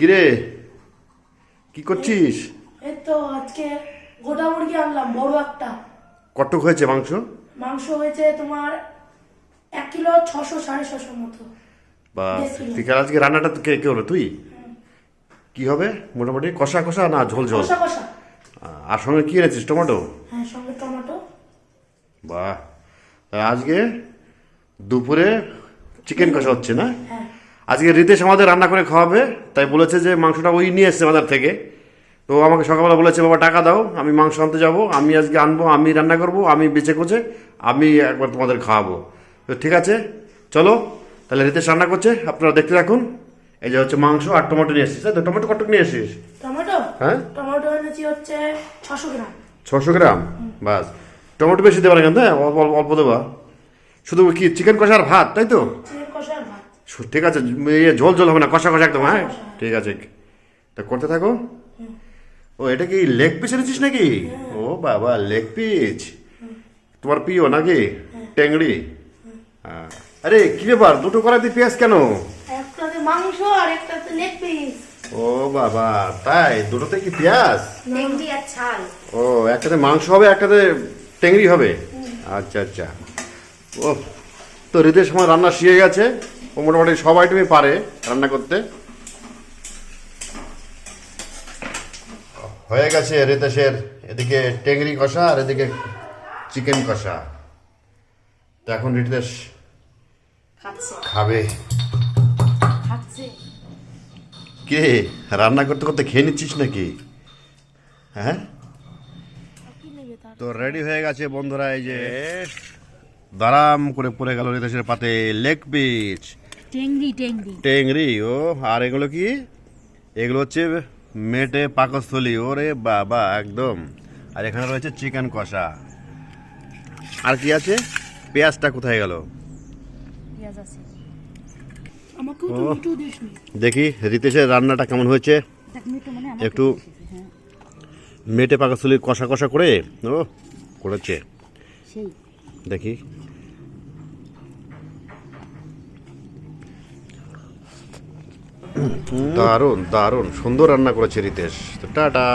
কিরে, কি করছিস? এই তো আজকে গোটা মুরগি আনলাম, বড় একটা। কটক হয়েছে মাংস? মাংস হয়েছে তোমার 1 কিলো 600-650 মতো। বা বেশ কিলো। ঠিক আছে, আজকে রান্নাটা তো কে কে হলো? তুই? কি হবে মোটামুটি? কষা কষা না ঝোল ঝোল? কষা কষা। আর সঙ্গে কি এনেছিস? টমেটো? হ্যাঁ, সঙ্গে টমেটো। বাহ, আজকে দুপুরে চিকেন কষা হচ্ছে না? হ্যাঁ। আজকে রিতেশ আমাদের রান্না করে খাওয়াবে, তাই বলেছে যে মাংসটা ওই নিয়ে এসছে বাজার থেকে। তো আমাকে সকালবেলা বলেছে, বাবা টাকা দাও, আমি মাংস আনতে যাবো, আমি আজকে আনবো, আমি রান্না করব, আমি বেঁচে কোচে আমি একবার তোমাদের খাওয়াবো। তো ঠিক আছে, চলো তাহলে। রিতেশ রান্না করছে, আপনারা দেখতে থাকুন। এই যে হচ্ছে মাংস আর টমেটো নিয়ে এসেছিস, তাই তো? টমেটো কটক নিয়ে এসেছিস? টমেটো? হ্যাঁ, টমেটো এনেছি হচ্ছে 600 গ্রাম। 600 গ্রাম? বাস, টমেটো বেশি দেবার কেন? হ্যাঁ, অল্প অল্প দেবা। শুধু কি চিকেন কষা আর ভাত, তাই তো? চিকেন কষা আর ভাত। ঠিক আছে, ইয়ে ঝোল ঝোল হবে না, কষা কষা একদম। হ্যাঁ, কষা। ঠিক আছে, তা করতে থাকো। ও, এটা কি লেগ পিস এনেছিস নাকি? ও বাবা, লেগ পিস তোমার প্রিয় নাকি? টেংড়ি? আরে কি ব্যাপার, দুটো কড়াইতে পেঁয়াজ কেন? একটাতে মাংস আর একটাতে লেগ পিস। ও বাবা, তাই? দুটোতে কি পেঁয়াজ? টেংরি আর ছাল। ও, একটাতে মাংস হবে, একটাতে টেংরি হবে। আচ্ছা আচ্ছা। ও, তো রিতেশ আমার রান্না শিখে গেছে, ও মোটামুটি সব আইটেমই পারে রান্না করতে। হয়ে গেছে রিতেশের এদিকে টেংরি কষা আর এদিকে চিকেন কষা। তো এখন রিতেশ খাবে। কে রান্না করতে করতে খেয়ে নিচ্ছিস নাকি? হ্যাঁ, তো রেডি হয়ে গেছে বন্ধুরা। এই যে দারাম করে পড়ে গেল রিতেশের পাতে লেগ পিস, টেংরি। ও, আর এগুলো কি? এগুলো হচ্ছে মেটে পাকস্থলী। ওরে বাবা, একদম। আর এখানে রয়েছে চিকেন কষা। আর কি আছে? পেঁয়াজটা কোথায় গেল? আমাকেও তো মিঠু দিসনি। দেখি রিতেশের রান্নাটা কেমন হয়েছে। একটু মেটে পাকস্থলীর কষা কষা করে ও করেছে, দেখি। দারুণ দারুণ সুন্দর রান্না করেছে রিতেশ। তো টাটা।